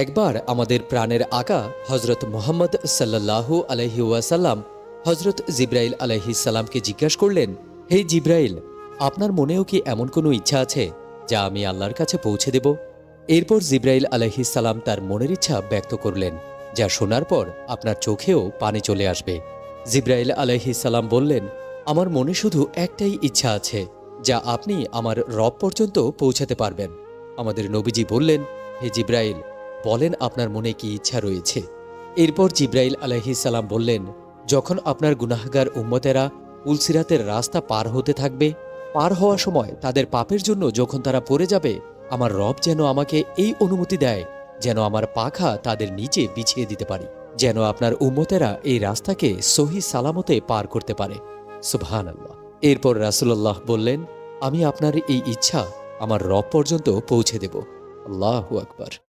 একবার আমাদের প্রাণের আকা হজরত মুহাম্মদ সাল্লাল্লাহু আলাইহি ওয়াসাল্লাম হজরত জিব্রাইল আলাইহিসসালামকে জিজ্ঞাসা করলেন, হে জিব্রাইল, আপনার মনেও কি এমন কোনো ইচ্ছা আছে যা আমি আল্লাহর কাছে পৌঁছে দেব? এরপর জিব্রাইল আলাইহিসসালাম তার মনের ইচ্ছা ব্যক্ত করলেন, যা শোনার পর আপনার চোখেও পানি চলে আসবে। জিব্রাইল আলাইহিসসালাম বললেন, আমার মনে শুধু একটাই ইচ্ছা আছে, যা আপনি আমার রব পর্যন্ত পৌঁছাতে পারবেন। আমাদের নবীজি বললেন, হে জিব্রাইল, বলেন আপনার মনে কি ইচ্ছা রয়েছে। এরপর জিব্রাইল আলাইহিসসালাম বললেন, যখন আপনার গুনাহগার উম্মতেরা পুলসিরাতের রাস্তা পার হতে থাকবে, পার হওয়ার সময় তাদের পাপের জন্য যখন তারা পড়ে যাবে, আমার রব যেন আমাকে এই অনুমতি দেয় যেন আমার পাখা তাদের নিচে বিছিয়ে দিতে পারি, যেন আপনার উম্মতেরা এই রাস্তাকে সহি সালামতে পার করতে পারে। সুবহানাল্লাহ। এরপর রাসূলুল্লাহ বললেন, আমি আপনার এই ইচ্ছা আমার রব পর্যন্ত পৌঁছে দেব। আল্লাহু আকবার।